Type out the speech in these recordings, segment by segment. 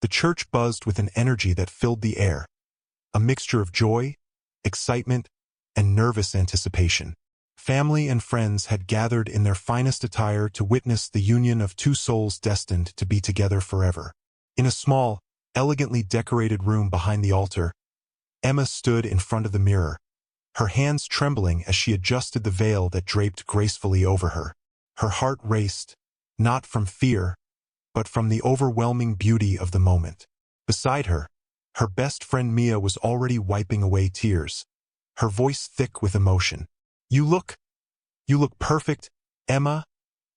The church buzzed with an energy that filled the air, a mixture of joy, excitement, and nervous anticipation. Family and friends had gathered in their finest attire to witness the union of two souls destined to be together forever. In a small, elegantly decorated room behind the altar, Emma stood in front of the mirror, her hands trembling as she adjusted the veil that draped gracefully over her. Her heart raced, not from fear, but from the overwhelming beauty of the moment. Beside her, her best friend Mia was already wiping away tears, her voice thick with emotion. You look perfect, Emma,"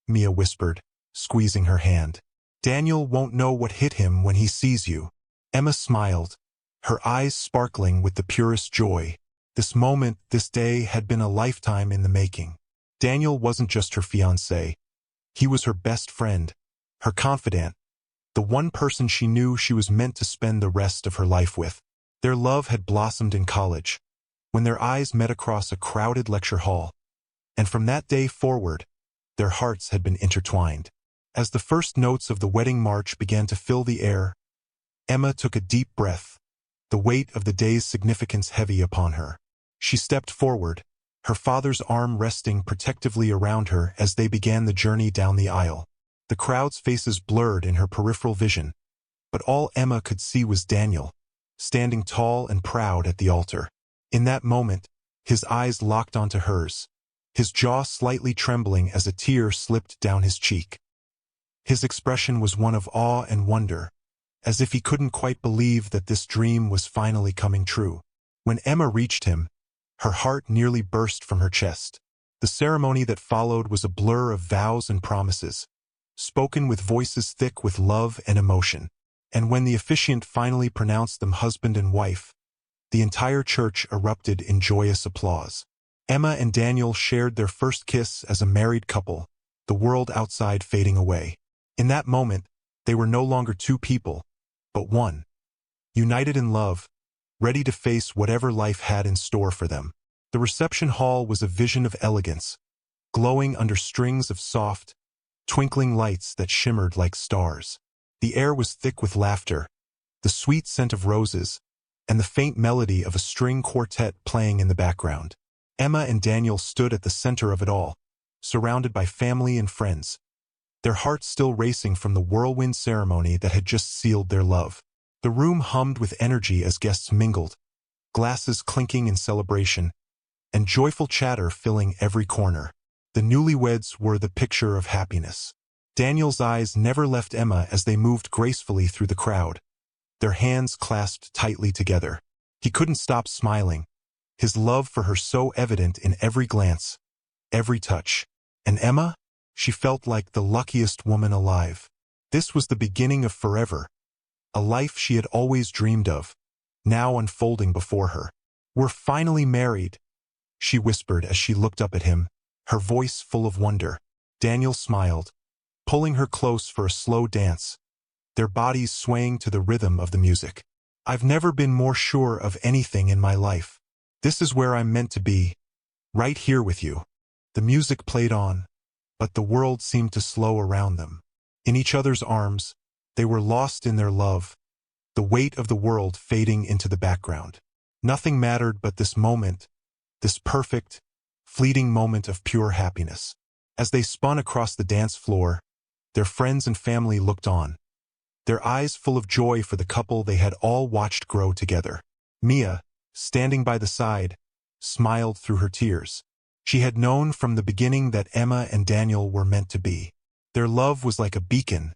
Mia whispered, squeezing her hand. "Daniel won't know what hit him when he sees you." Emma smiled, her eyes sparkling with the purest joy. This moment, this day, had been a lifetime in the making. Daniel wasn't just her fiancé. He was her best friend, her confidant, the one person she knew she was meant to spend the rest of her life with. Their love had blossomed in college, when their eyes met across a crowded lecture hall, and from that day forward, their hearts had been intertwined. As the first notes of the wedding march began to fill the air, Emma took a deep breath, the weight of the day's significance heavy upon her. She stepped forward, her father's arm resting protectively around her as they began the journey down the aisle. The crowd's faces blurred in her peripheral vision, but all Emma could see was Daniel, standing tall and proud at the altar. In that moment, his eyes locked onto hers, his jaw slightly trembling as a tear slipped down his cheek. His expression was one of awe and wonder, as if he couldn't quite believe that this dream was finally coming true. When Emma reached him, her heart nearly burst from her chest. The ceremony that followed was a blur of vows and promises, spoken with voices thick with love and emotion. And when the officiant finally pronounced them husband and wife, the entire church erupted in joyous applause. Emma and Daniel shared their first kiss as a married couple, the world outside fading away. In that moment, they were no longer two people, but one, united in love, ready to face whatever life had in store for them. The reception hall was a vision of elegance, glowing under strings of soft, twinkling lights that shimmered like stars. The air was thick with laughter, the sweet scent of roses, and the faint melody of a string quartet playing in the background. Emma and Daniel stood at the center of it all, surrounded by family and friends, their hearts still racing from the whirlwind ceremony that had just sealed their love. The room hummed with energy as guests mingled, glasses clinking in celebration, and joyful chatter filling every corner. The newlyweds were the picture of happiness. Daniel's eyes never left Emma as they moved gracefully through the crowd, their hands clasped tightly together. He couldn't stop smiling, his love for her so evident in every glance, every touch. And Emma? She felt like the luckiest woman alive. This was the beginning of forever, a life she had always dreamed of, now unfolding before her. "We're finally married," she whispered as she looked up at him, her voice full of wonder. Daniel smiled, pulling her close for a slow dance, their bodies swaying to the rhythm of the music. "I've never been more sure of anything in my life. This is where I'm meant to be, right here with you." The music played on, but the world seemed to slow around them. In each other's arms, they were lost in their love, the weight of the world fading into the background. Nothing mattered but this moment, this perfect, fleeting moment of pure happiness. As they spun across the dance floor, their friends and family looked on, their eyes full of joy for the couple they had all watched grow together. Mia, standing by the side, smiled through her tears. She had known from the beginning that Emma and Daniel were meant to be. Their love was like a beacon,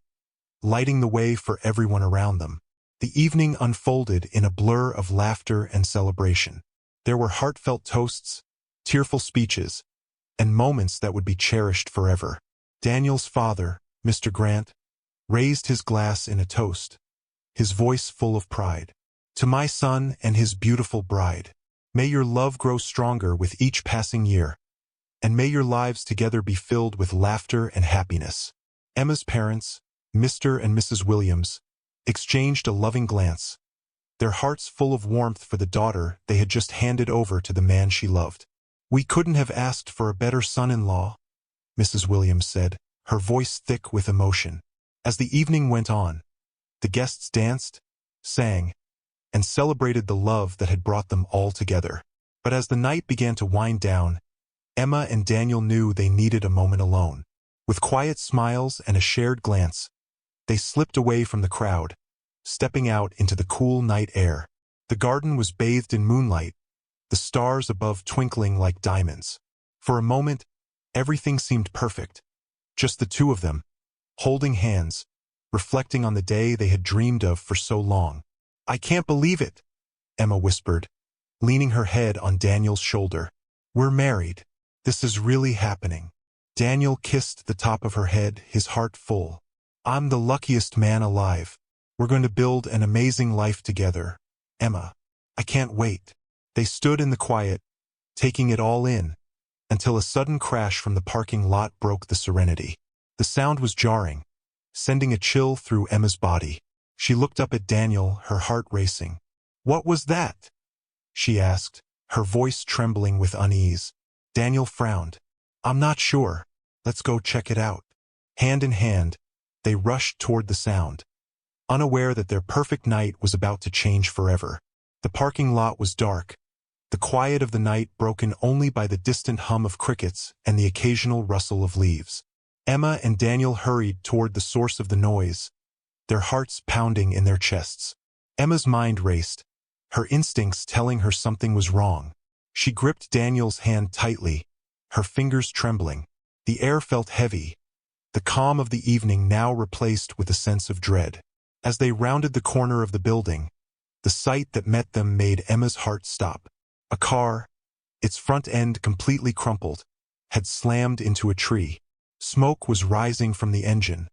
lighting the way for everyone around them. The evening unfolded in a blur of laughter and celebration. There were heartfelt toasts, tearful speeches, and moments that would be cherished forever. Daniel's father, Mr. Grant, raised his glass in a toast, his voice full of pride. "To my son and his beautiful bride. May your love grow stronger with each passing year, and may your lives together be filled with laughter and happiness." Emma's parents, Mr. and Mrs. Williams, exchanged a loving glance, their hearts full of warmth for the daughter they had just handed over to the man she loved. "We couldn't have asked for a better son-in-law," Mrs. Williams said, her voice thick with emotion. As the evening went on, The guests danced, sang, and celebrated the love that had brought them all together. But as the night began to wind down, Emma and Daniel knew they needed a moment alone. With quiet smiles and a shared glance, they slipped away from the crowd, stepping out into the cool night air. The garden was bathed in moonlight, the stars above twinkling like diamonds. For a moment, everything seemed perfect. Just the two of them, holding hands, reflecting on the day they had dreamed of for so long. "I can't believe it," Emma whispered, leaning her head on Daniel's shoulder. "We're married. This is really happening." Daniel kissed the top of her head, his heart full. "I'm the luckiest man alive. We're going to build an amazing life together. Emma, I can't wait." They stood in the quiet, taking it all in, until a sudden crash from the parking lot broke the serenity. The sound was jarring, sending a chill through Emma's body. She looked up at Daniel, her heart racing. "What was that?" she asked, her voice trembling with unease. Daniel frowned. "I'm not sure. Let's go check it out." Hand in hand, they rushed toward the sound, unaware that their perfect night was about to change forever. The parking lot was dark, the quiet of the night broken only by the distant hum of crickets and the occasional rustle of leaves. Emma and Daniel hurried toward the source of the noise, their hearts pounding in their chests. Emma's mind raced, her instincts telling her something was wrong. She gripped Daniel's hand tightly, her fingers trembling. The air felt heavy, the calm of the evening now replaced with a sense of dread. As they rounded the corner of the building, the sight that met them made Emma's heart stop. A car, its front end completely crumpled, had slammed into a tree. Smoke was rising from the engine,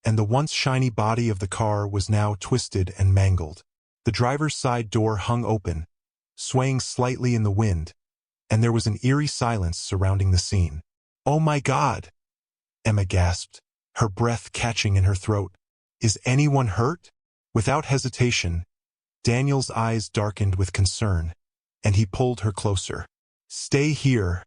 and the once shiny body of the car was now twisted and mangled. The driver's side door hung open, swaying slightly in the wind, and there was an eerie silence surrounding the scene. "Oh my God!" Emma gasped, her breath catching in her throat. "Is anyone hurt?" Without hesitation, Daniel's eyes darkened with concern, and he pulled her closer. "Stay here,"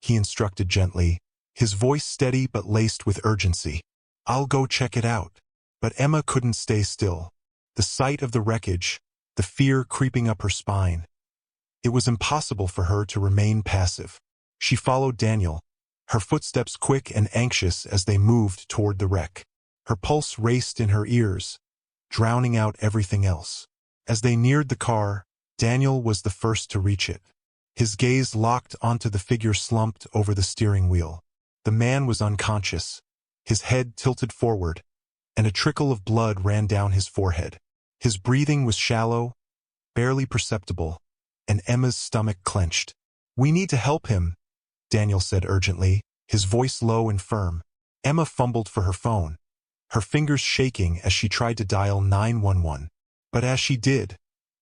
he instructed gently, his voice steady but laced with urgency. "I'll go check it out." But Emma couldn't stay still. The sight of the wreckage, the fear creeping up her spine. It was impossible for her to remain passive. She followed Daniel, her footsteps quick and anxious as they moved toward the wreck. Her pulse raced in her ears, drowning out everything else. As they neared the car, Daniel was the first to reach it. His gaze locked onto the figure slumped over the steering wheel. The man was unconscious, his head tilted forward, and a trickle of blood ran down his forehead. His breathing was shallow, barely perceptible, and Emma's stomach clenched. "We need to help him," Daniel said urgently, his voice low and firm. Emma fumbled for her phone, her fingers shaking as she tried to dial 911. But as she did,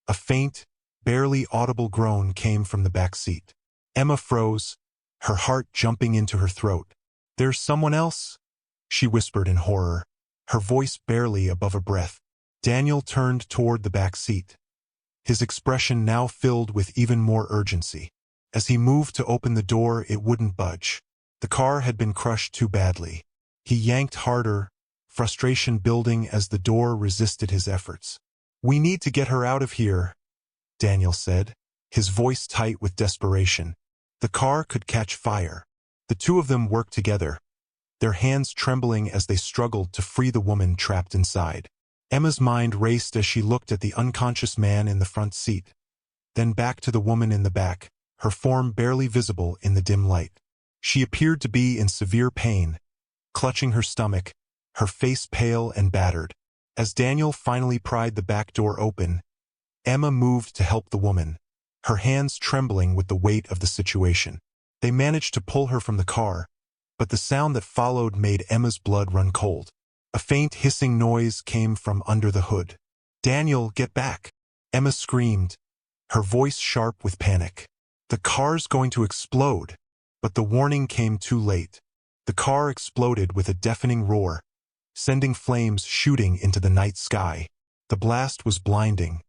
a faint, barely audible groan came from the back seat. Emma froze, her heart jumping into her throat. "There's someone else?" she whispered in horror, her voice barely above a breath. Daniel turned toward the back seat, his expression now filled with even more urgency. As he moved to open the door, it wouldn't budge. The car had been crushed too badly. He yanked harder, frustration building as the door resisted his efforts. "We need to get her out of here," Daniel said, his voice tight with desperation. The car could catch fire. The two of them worked together, their hands trembling as they struggled to free the woman trapped inside. Emma's mind raced as she looked at the unconscious man in the front seat, then back to the woman in the back, her form barely visible in the dim light. She appeared to be in severe pain, clutching her stomach, her face pale and battered. As Daniel finally pried the back door open, Emma moved to help the woman, her hands trembling with the weight of the situation. They managed to pull her from the car, but the sound that followed made Emma's blood run cold. A faint hissing noise came from under the hood. "Daniel, get back!" Emma screamed, her voice sharp with panic. "The car's going to explode!" But the warning came too late. The car exploded with a deafening roar, sending flames shooting into the night sky. The blast was blinding,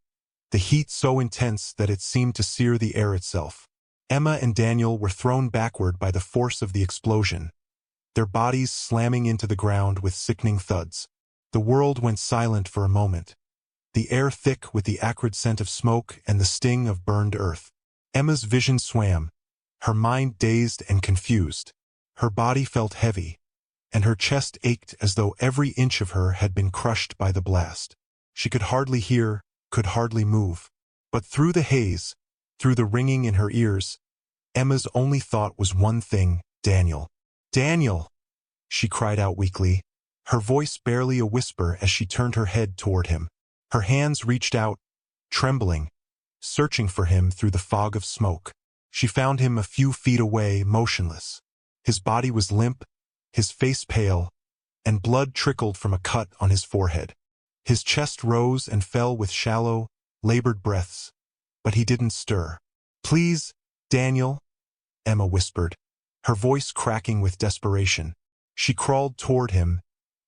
the heat so intense that it seemed to sear the air itself. Emma and Daniel were thrown backward by the force of the explosion, their bodies slamming into the ground with sickening thuds. The world went silent for a moment, the air thick with the acrid scent of smoke and the sting of burned earth. Emma's vision swam, her mind dazed and confused. Her body felt heavy, and her chest ached as though every inch of her had been crushed by the blast. She could hardly hear, could hardly move. But through the haze, through the ringing in her ears, Emma's only thought was one thing: Daniel. Daniel! She cried out weakly, her voice barely a whisper as she turned her head toward him. Her hands reached out, trembling, searching for him through the fog of smoke. She found him a few feet away, motionless. His body was limp, his face pale, and blood trickled from a cut on his forehead. His chest rose and fell with shallow, labored breaths, but he didn't stir. "Please, Daniel," Emma whispered, her voice cracking with desperation. She crawled toward him,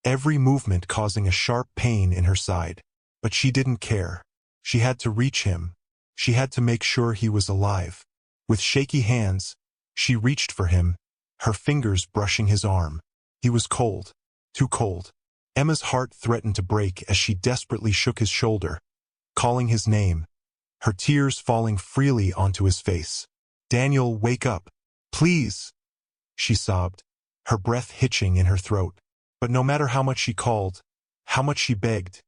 every movement causing a sharp pain in her side. But she didn't care. She had to reach him. She had to make sure he was alive. With shaky hands, she reached for him, her fingers brushing his arm. He was cold, too cold. Emma's heart threatened to break as she desperately shook his shoulder, calling his name, her tears falling freely onto his face. "Daniel, wake up. Please," she sobbed, her breath hitching in her throat. But no matter how much she called, how much she begged,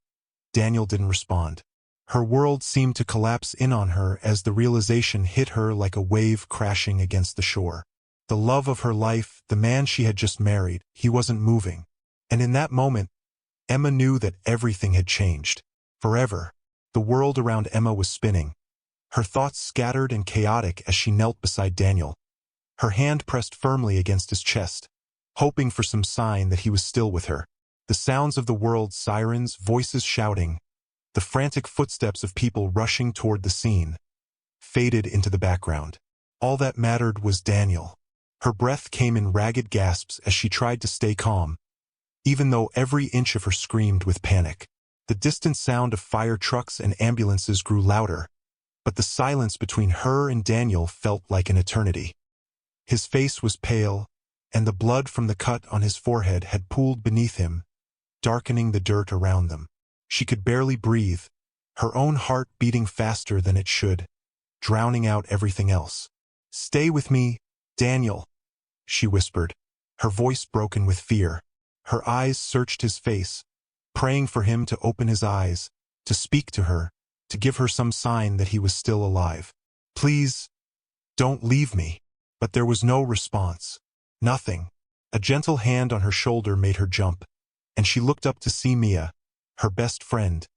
Daniel didn't respond. Her world seemed to collapse in on her as the realization hit her like a wave crashing against the shore. The love of her life, the man she had just married, he wasn't moving. And in that moment, Emma knew that everything had changed. Forever. The world around Emma was spinning, her thoughts scattered and chaotic as she knelt beside Daniel, her hand pressed firmly against his chest, hoping for some sign that he was still with her. The sounds of the world, sirens, voices shouting, the frantic footsteps of people rushing toward the scene, faded into the background. All that mattered was Daniel. Her breath came in ragged gasps as she tried to stay calm, even though every inch of her screamed with panic. The distant sound of fire trucks and ambulances grew louder, but the silence between her and Daniel felt like an eternity. His face was pale, and the blood from the cut on his forehead had pooled beneath him, darkening the dirt around them. She could barely breathe, her own heart beating faster than it should, drowning out everything else. "Stay with me, Daniel," she whispered, her voice broken with fear. Her eyes searched his face, praying for him to open his eyes, to speak to her, to give her some sign that he was still alive. "Please, don't leave me." But there was no response. Nothing. A gentle hand on her shoulder made her jump, and she looked up to see Mia, her best friend,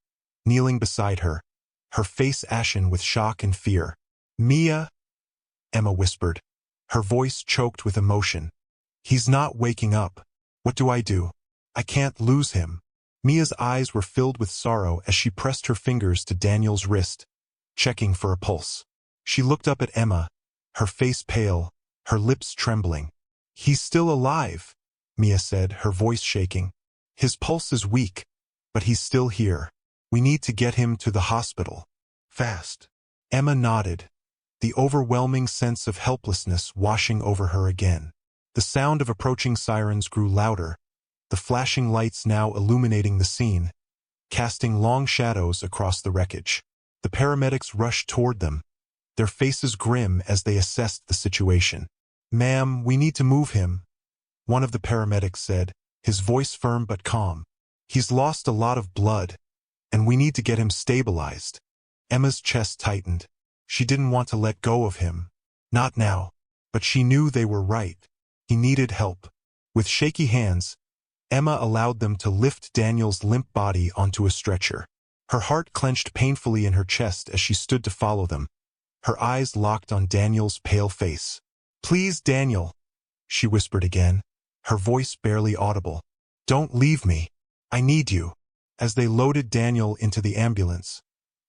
kneeling beside her, her face ashen with shock and fear. "Mia," Emma whispered, her voice choked with emotion. "He's not waking up. What do I do? I can't lose him." Mia's eyes were filled with sorrow as she pressed her fingers to Daniel's wrist, checking for a pulse. She looked up at Emma, her face pale, her lips trembling. "He's still alive," Mia said, her voice shaking. "His pulse is weak, but he's still here. We need to get him to the hospital. Fast." Emma nodded, the overwhelming sense of helplessness washing over her again. The sound of approaching sirens grew louder, the flashing lights now illuminating the scene, casting long shadows across the wreckage. The paramedics rushed toward them, their faces grim as they assessed the situation. "Ma'am, we need to move him," one of the paramedics said, his voice firm but calm. "He's lost a lot of blood, and we need to get him stabilized." Emma's chest tightened. She didn't want to let go of him. Not now. But she knew they were right. He needed help. With shaky hands, Emma allowed them to lift Daniel's limp body onto a stretcher. Her heart clenched painfully in her chest as she stood to follow them, her eyes locked on Daniel's pale face. "Please, Daniel," she whispered again, her voice barely audible. "Don't leave me. I need you." As they loaded Daniel into the ambulance,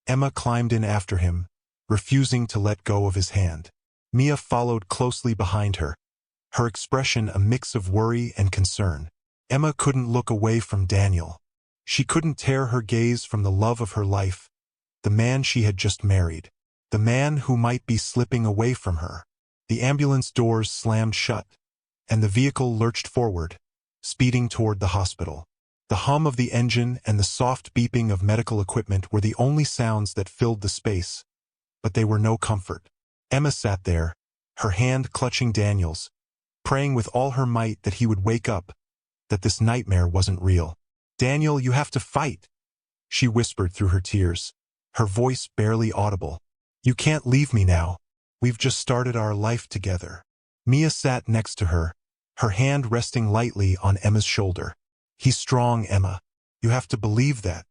Emma climbed in after him, refusing to let go of his hand. Mia followed closely behind her, her expression a mix of worry and concern. Emma couldn't look away from Daniel. She couldn't tear her gaze from the love of her life, the man she had just married, the man who might be slipping away from her. The ambulance doors slammed shut, and the vehicle lurched forward, speeding toward the hospital. The hum of the engine and the soft beeping of medical equipment were the only sounds that filled the space, but they were no comfort. Emma sat there, her hand clutching Daniel's, praying with all her might that he would wake up, that this nightmare wasn't real. "Daniel, you have to fight," she whispered through her tears, her voice barely audible. "You can't leave me now. We've just started our life together." Mia sat next to her, her hand resting lightly on Emma's shoulder. "He's strong, Emma. You have to believe that."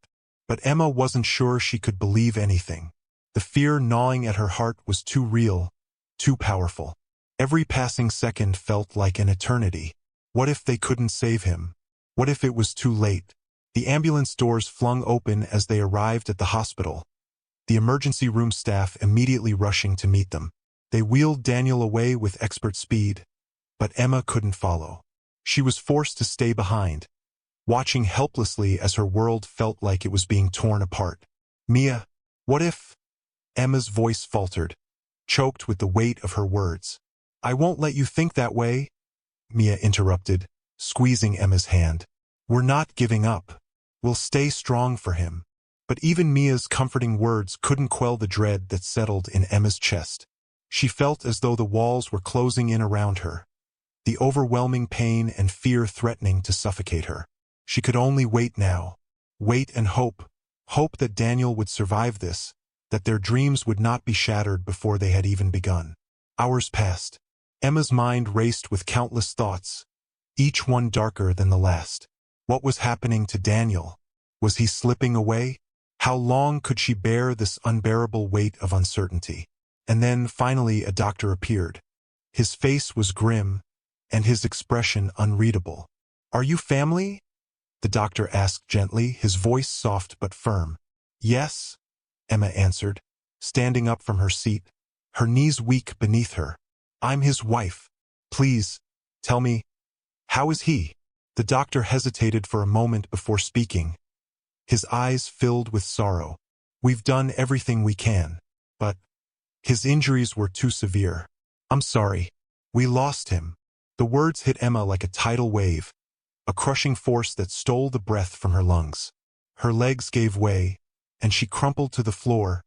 But Emma wasn't sure she could believe anything. The fear gnawing at her heart was too real, too powerful. Every passing second felt like an eternity. What if they couldn't save him? What if it was too late? The ambulance doors flung open as they arrived at the hospital, the emergency room staff immediately rushing to meet them. They wheeled Daniel away with expert speed, but Emma couldn't follow. She was forced to stay behind, watching helplessly as her world felt like it was being torn apart. "Mia, what if—" Emma's voice faltered, choked with the weight of her words. "I won't let you think that way," Mia interrupted, squeezing Emma's hand. "We're not giving up. We'll stay strong for him." But even Mia's comforting words couldn't quell the dread that settled in Emma's chest. She felt as though the walls were closing in around her, the overwhelming pain and fear threatening to suffocate her. She could only wait now. Wait and hope. Hope that Daniel would survive this, that their dreams would not be shattered before they had even begun. Hours passed. Emma's mind raced with countless thoughts, each one darker than the last. What was happening to Daniel? Was he slipping away? How long could she bear this unbearable weight of uncertainty? And then, finally, a doctor appeared. His face was grim, and his expression unreadable. "Are you family?" the doctor asked gently, his voice soft but firm. "Yes," Emma answered, standing up from her seat, her knees weak beneath her. "I'm his wife. Please, tell me, how is he?" The doctor hesitated for a moment before speaking, his eyes filled with sorrow. "We've done everything we can, but his injuries were too severe. I'm sorry. We lost him." The words hit Emma like a tidal wave, a crushing force that stole the breath from her lungs. Her legs gave way, and she crumpled to the floor,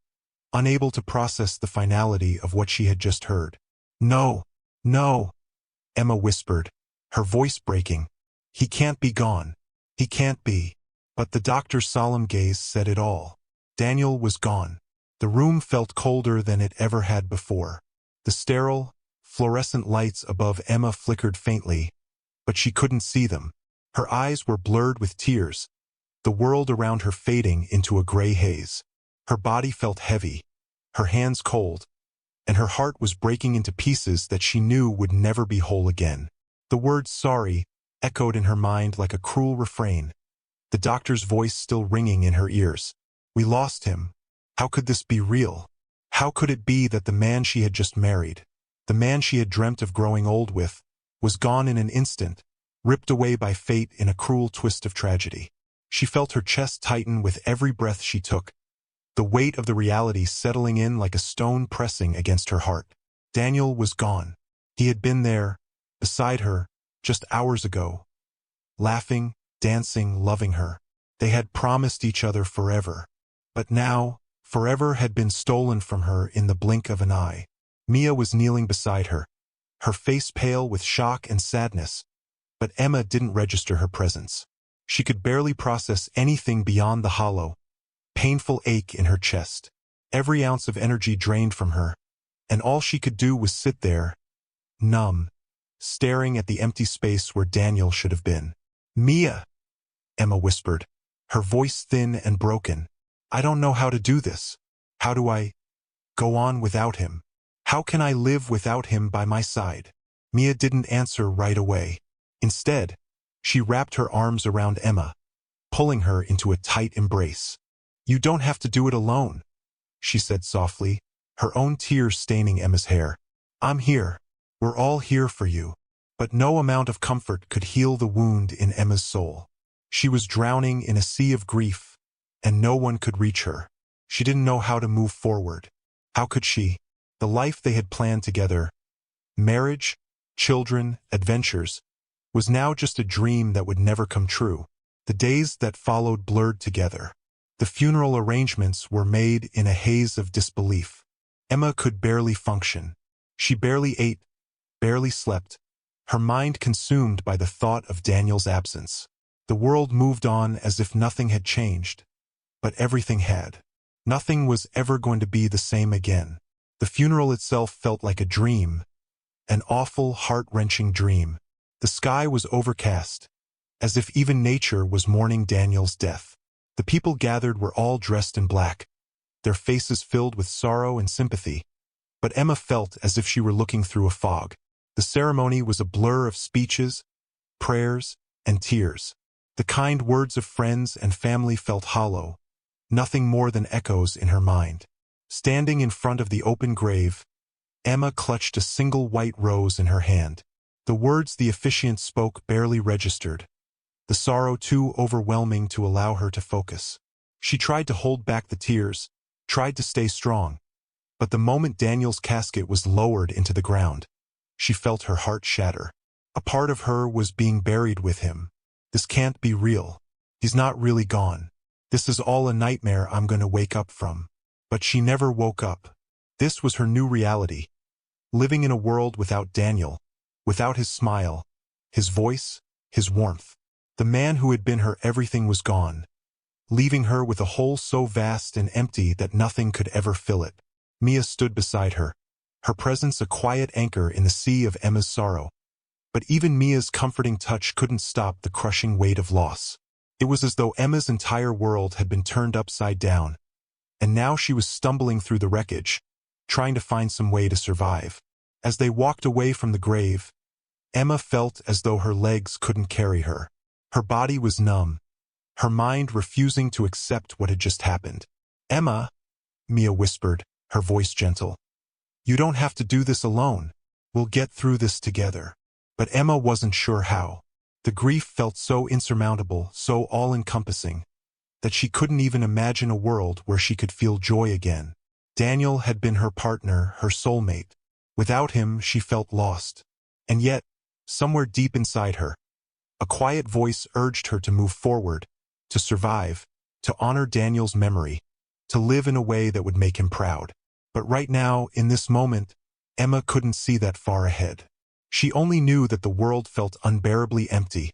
unable to process the finality of what she had just heard. "No, no," Emma whispered, her voice breaking. "He can't be gone. He can't be." But the doctor's solemn gaze said it all. Daniel was gone. The room felt colder than it ever had before. The sterile, fluorescent lights above Emma flickered faintly, but she couldn't see them. Her eyes were blurred with tears, the world around her fading into a gray haze. Her body felt heavy, her hands cold, and her heart was breaking into pieces that she knew would never be whole again. The word sorry echoed in her mind like a cruel refrain, the doctor's voice still ringing in her ears. We lost him. How could this be real? How could it be that the man she had just married, the man she had dreamt of growing old with, was gone in an instant, ripped away by fate in a cruel twist of tragedy? She felt her chest tighten with every breath she took, the weight of the reality settling in like a stone pressing against her heart. Daniel was gone. He had been there, beside her, just hours ago, laughing, dancing, loving her. They had promised each other forever. But now, forever had been stolen from her in the blink of an eye. Mia was kneeling beside her, her face pale with shock and sadness, but Emma didn't register her presence. She could barely process anything beyond the hollow, painful ache in her chest. Every ounce of energy drained from her, and all she could do was sit there, numb, staring at the empty space where Daniel should have been. "Mia," Emma whispered, her voice thin and broken. "I don't know how to do this. How do I go on without him? How can I live without him by my side?" Mia didn't answer right away. Instead, she wrapped her arms around Emma, pulling her into a tight embrace. "You don't have to do it alone," she said softly, her own tears staining Emma's hair. "I'm here. We're all here for you." But no amount of comfort could heal the wound in Emma's soul. She was drowning in a sea of grief, and no one could reach her. She didn't know how to move forward. How could she? The life they had planned together, marriage, children, adventures, was now just a dream that would never come true. The days that followed blurred together. The funeral arrangements were made in a haze of disbelief. Emma could barely function. She barely ate, barely slept, her mind consumed by the thought of Daniel's absence. The world moved on as if nothing had changed. But everything had. Nothing was ever going to be the same again. The funeral itself felt like a dream, an awful, heart-wrenching dream. The sky was overcast, as if even nature was mourning Daniel's death. The people gathered were all dressed in black, their faces filled with sorrow and sympathy. But Emma felt as if she were looking through a fog. The ceremony was a blur of speeches, prayers, and tears. The kind words of friends and family felt hollow, nothing more than echoes in her mind. Standing in front of the open grave, Emma clutched a single white rose in her hand. The words the officiant spoke barely registered, the sorrow too overwhelming to allow her to focus. She tried to hold back the tears, tried to stay strong. But the moment Daniel's casket was lowered into the ground, she felt her heart shatter. A part of her was being buried with him. This can't be real. He's not really gone. This is all a nightmare I'm going to wake up from. But she never woke up. This was her new reality. Living in a world without Daniel, without his smile, his voice, his warmth. The man who had been her everything was gone, leaving her with a hole so vast and empty that nothing could ever fill it. Mia stood beside her, her presence a quiet anchor in the sea of Emma's sorrow. But even Mia's comforting touch couldn't stop the crushing weight of loss. It was as though Emma's entire world had been turned upside down, and now she was stumbling through the wreckage, trying to find some way to survive. As they walked away from the grave, Emma felt as though her legs couldn't carry her. Her body was numb, her mind refusing to accept what had just happened. "Emma," Mia whispered, her voice gentle. "You don't have to do this alone. We'll get through this together." But Emma wasn't sure how. The grief felt so insurmountable, so all-encompassing, that she couldn't even imagine a world where she could feel joy again. Daniel had been her partner, her soulmate. Without him, she felt lost. And yet, somewhere deep inside her, a quiet voice urged her to move forward, to survive, to honor Daniel's memory, to live in a way that would make him proud. But right now, in this moment, Emma couldn't see that far ahead. She only knew that the world felt unbearably empty,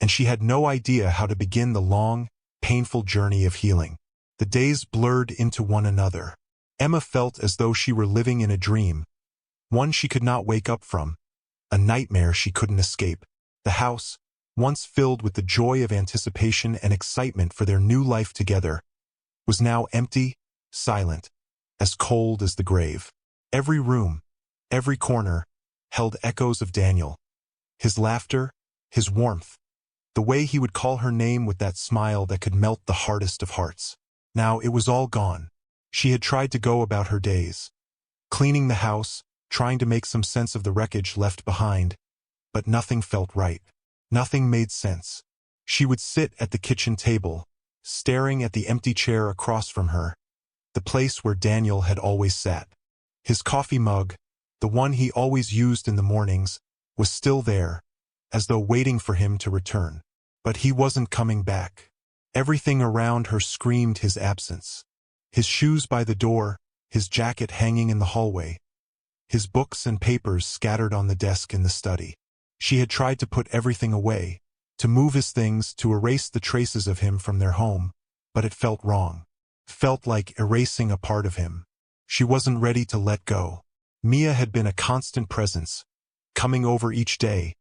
and she had no idea how to begin the long, painful journey of healing. The days blurred into one another. Emma felt as though she were living in a dream, one she could not wake up from, a nightmare she couldn't escape. The house, once filled with the joy of anticipation and excitement for their new life together, was now empty, silent, as cold as the grave. Every room, every corner, held echoes of Daniel. His laughter, his warmth, the way he would call her name with that smile that could melt the hardest of hearts. Now it was all gone. She had tried to go about her days, cleaning the house, trying to make some sense of the wreckage left behind, but nothing felt right. Nothing made sense. She would sit at the kitchen table, staring at the empty chair across from her, the place where Daniel had always sat. His coffee mug, the one he always used in the mornings, was still there, as though waiting for him to return. But he wasn't coming back. Everything around her screamed his absence. His shoes by the door, his jacket hanging in the hallway, his books and papers scattered on the desk in the study. She had tried to put everything away, to move his things, to erase the traces of him from their home, but it felt wrong. Felt like erasing a part of him. She wasn't ready to let go. Mia had been a constant presence, coming over each day,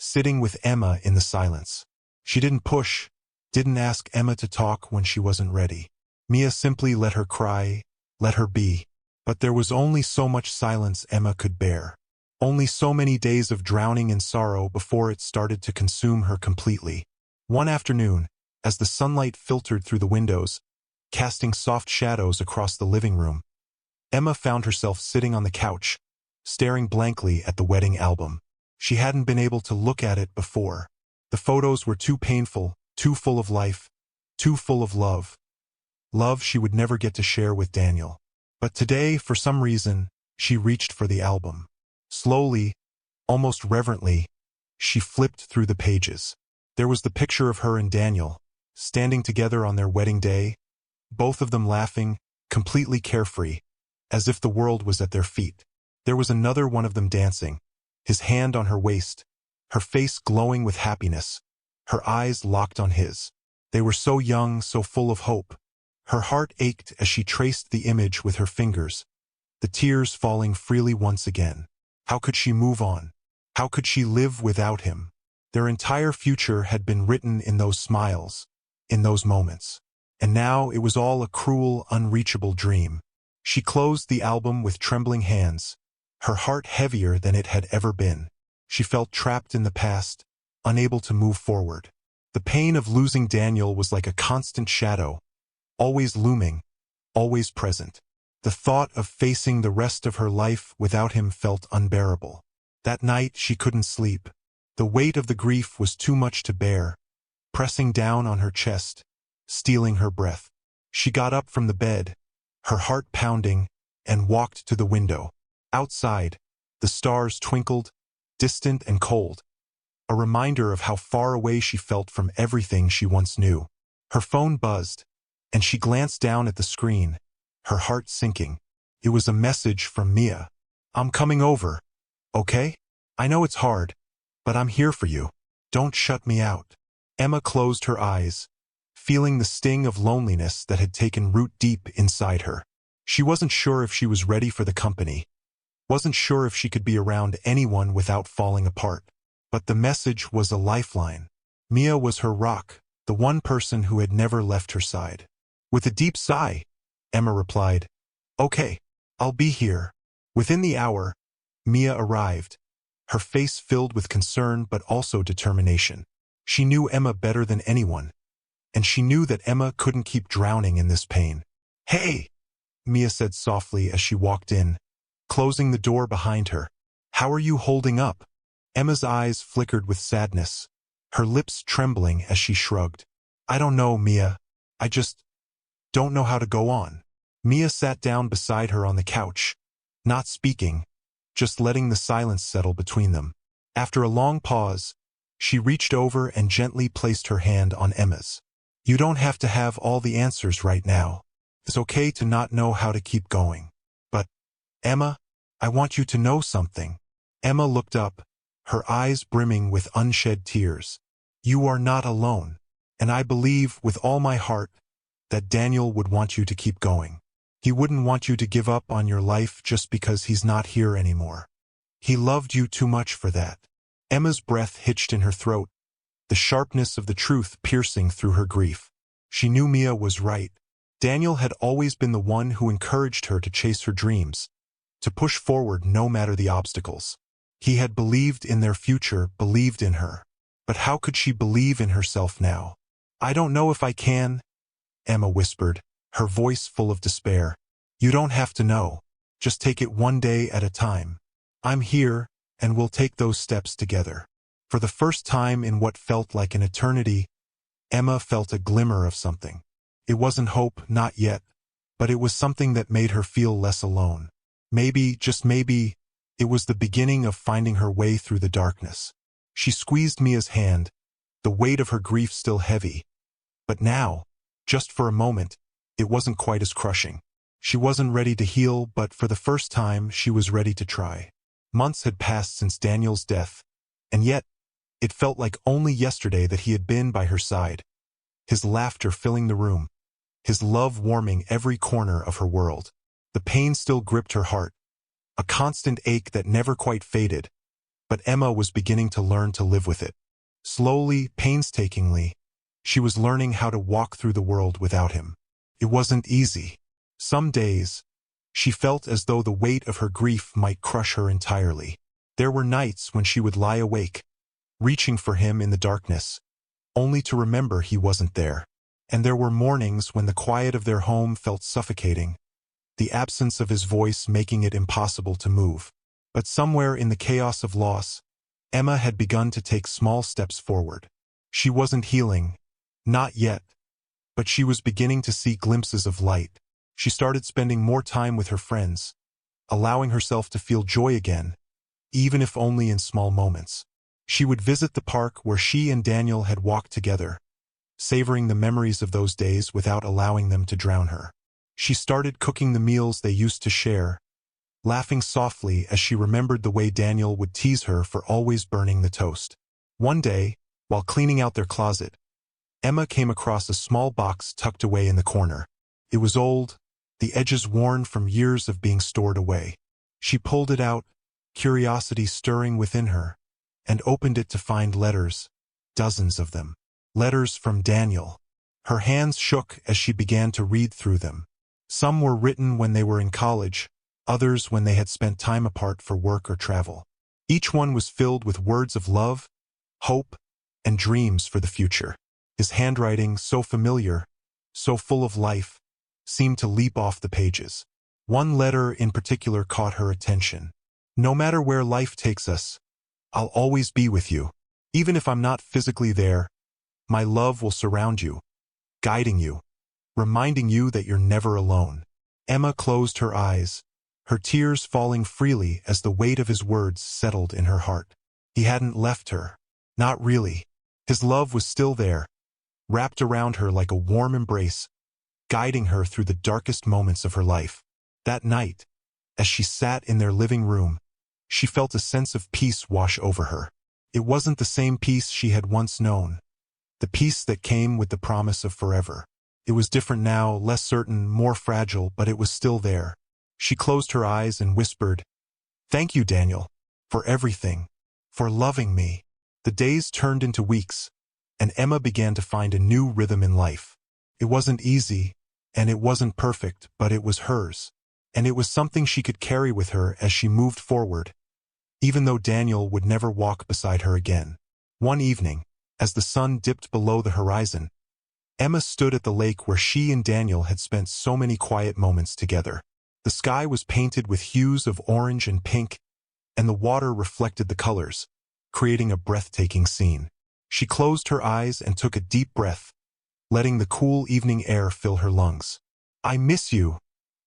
sitting with Emma in the silence. She didn't push, didn't ask Emma to talk when she wasn't ready. Mia simply let her cry, let her be. But there was only so much silence Emma could bear. Only so many days of drowning in sorrow before it started to consume her completely. One afternoon, as the sunlight filtered through the windows, casting soft shadows across the living room, Emma found herself sitting on the couch, staring blankly at the wedding album. She hadn't been able to look at it before. The photos were too painful, too full of life, too full of love. Love she would never get to share with Daniel. But today, for some reason, she reached for the album. Slowly, almost reverently, she flipped through the pages. There was the picture of her and Daniel, standing together on their wedding day, both of them laughing, completely carefree, as if the world was at their feet. There was another one of them dancing, his hand on her waist, her face glowing with happiness, her eyes locked on his. They were so young, so full of hope. Her heart ached as she traced the image with her fingers, the tears falling freely once again. How could she move on? How could she live without him? Their entire future had been written in those smiles, in those moments. And now it was all a cruel, unreachable dream. She closed the album with trembling hands, her heart heavier than it had ever been. She felt trapped in the past, unable to move forward. The pain of losing Daniel was like a constant shadow, always looming, always present. The thought of facing the rest of her life without him felt unbearable. That night she couldn't sleep. The weight of the grief was too much to bear, pressing down on her chest, stealing her breath. She got up from the bed, her heart pounding, and walked to the window. Outside, the stars twinkled, distant and cold, a reminder of how far away she felt from everything she once knew. Her phone buzzed, and she glanced down at the screen, her heart sinking. It was a message from Mia. "I'm coming over, okay? I know it's hard, but I'm here for you. Don't shut me out." Emma closed her eyes, feeling the sting of loneliness that had taken root deep inside her. She wasn't sure if she was ready for the company, wasn't sure if she could be around anyone without falling apart. But the message was a lifeline. Mia was her rock, the one person who had never left her side. With a deep sigh, Emma replied, "Okay, I'll be here." Within the hour, Mia arrived, her face filled with concern but also determination. She knew Emma better than anyone, and she knew that Emma couldn't keep drowning in this pain. "Hey," Mia said softly as she walked in, closing the door behind her. "How are you holding up?" Emma's eyes flickered with sadness, her lips trembling as she shrugged. "I don't know, Mia. I just don't know how to go on." Mia sat down beside her on the couch, not speaking, just letting the silence settle between them. After a long pause, she reached over and gently placed her hand on Emma's. "You don't have to have all the answers right now. It's okay to not know how to keep going. But, Emma, I want you to know something." Emma looked up, her eyes brimming with unshed tears. "You are not alone, and I believe with all my heart that Daniel would want you to keep going. He wouldn't want you to give up on your life just because he's not here anymore. He loved you too much for that." Emma's breath hitched in her throat, the sharpness of the truth piercing through her grief. She knew Mia was right. Daniel had always been the one who encouraged her to chase her dreams, to push forward no matter the obstacles. He had believed in their future, believed in her. But how could she believe in herself now? "I don't know if I can," Emma whispered, her voice full of despair. "You don't have to know. Just take it one day at a time. I'm here, and we'll take those steps together." For the first time in what felt like an eternity, Emma felt a glimmer of something. It wasn't hope, not yet, but it was something that made her feel less alone. Maybe, just maybe, it was the beginning of finding her way through the darkness. She squeezed Mia's hand, the weight of her grief still heavy. But now, just for a moment, it wasn't quite as crushing. She wasn't ready to heal, but for the first time, she was ready to try. Months had passed since Daniel's death, and yet, it felt like only yesterday that he had been by her side, his laughter filling the room, his love warming every corner of her world. The pain still gripped her heart, a constant ache that never quite faded, but Emma was beginning to learn to live with it. Slowly, painstakingly, she was learning how to walk through the world without him. It wasn't easy. Some days, she felt as though the weight of her grief might crush her entirely. There were nights when she would lie awake, reaching for him in the darkness, only to remember he wasn't there. And there were mornings when the quiet of their home felt suffocating, the absence of his voice making it impossible to move. But somewhere in the chaos of loss, Emma had begun to take small steps forward. She wasn't healing, not yet, but she was beginning to see glimpses of light. She started spending more time with her friends, allowing herself to feel joy again, even if only in small moments. She would visit the park where she and Daniel had walked together, savoring the memories of those days without allowing them to drown her. She started cooking the meals they used to share, laughing softly as she remembered the way Daniel would tease her for always burning the toast. One day, while cleaning out their closet, Emma came across a small box tucked away in the corner. It was old, the edges worn from years of being stored away. She pulled it out, curiosity stirring within her, and opened it to find letters, dozens of them. Letters from Daniel. Her hands shook as she began to read through them. Some were written when they were in college, others when they had spent time apart for work or travel. Each one was filled with words of love, hope, and dreams for the future. His handwriting, so familiar, so full of life, seemed to leap off the pages. One letter in particular caught her attention. No matter where life takes us, I'll always be with you. Even if I'm not physically there, my love will surround you, guiding you, reminding you that you're never alone. Emma closed her eyes, her tears falling freely as the weight of his words settled in her heart. He hadn't left her. Not really. His love was still there, wrapped around her like a warm embrace, guiding her through the darkest moments of her life. That night, as she sat in their living room, she felt a sense of peace wash over her. It wasn't the same peace she had once known, the peace that came with the promise of forever. It was different now, less certain, more fragile, but it was still there. She closed her eyes and whispered, "Thank you, Daniel, for everything, for loving me." The days turned into weeks, and Emma began to find a new rhythm in life. It wasn't easy, and it wasn't perfect, but it was hers, and it was something she could carry with her as she moved forward, even though Daniel would never walk beside her again. One evening, as the sun dipped below the horizon, Emma stood at the lake where she and Daniel had spent so many quiet moments together. The sky was painted with hues of orange and pink, and the water reflected the colors, creating a breathtaking scene. She closed her eyes and took a deep breath, letting the cool evening air fill her lungs. "I miss you,"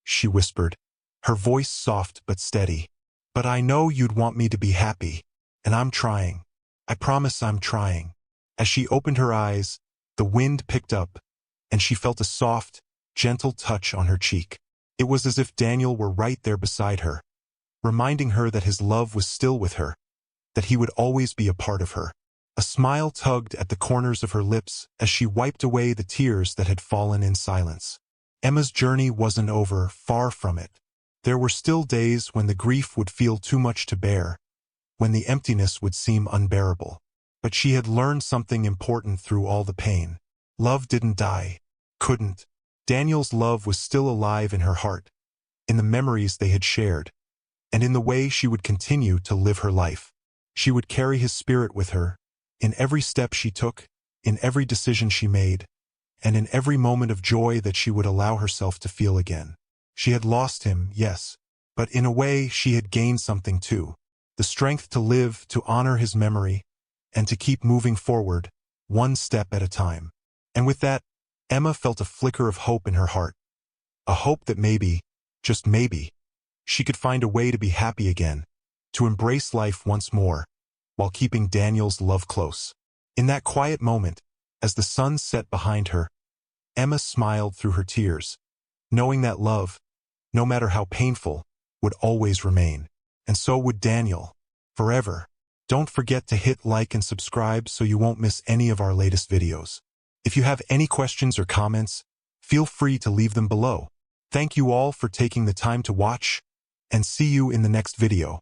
she whispered, her voice soft but steady. "But I know you'd want me to be happy, and I'm trying. I promise I'm trying." As she opened her eyes, the wind picked up, and she felt a soft, gentle touch on her cheek. It was as if Daniel were right there beside her, reminding her that his love was still with her, that he would always be a part of her. A smile tugged at the corners of her lips as she wiped away the tears that had fallen in silence. Emma's journey wasn't over, far from it. There were still days when the grief would feel too much to bear, when the emptiness would seem unbearable. But she had learned something important through all the pain. Love didn't die. Couldn't. Daniel's love was still alive in her heart, in the memories they had shared, and in the way she would continue to live her life. She would carry his spirit with her, in every step she took, in every decision she made, and in every moment of joy that she would allow herself to feel again. She had lost him, yes, but in a way she had gained something too. The strength to live, to honor his memory, and to keep moving forward, one step at a time. And with that, Emma felt a flicker of hope in her heart. A hope that maybe, just maybe, she could find a way to be happy again, to embrace life once more, while keeping Daniel's love close. In that quiet moment, as the sun set behind her, Emma smiled through her tears, knowing that love, no matter how painful, would always remain. And so would Daniel, forever. Don't forget to hit like and subscribe so you won't miss any of our latest videos. If you have any questions or comments, feel free to leave them below. Thank you all for taking the time to watch, and see you in the next video.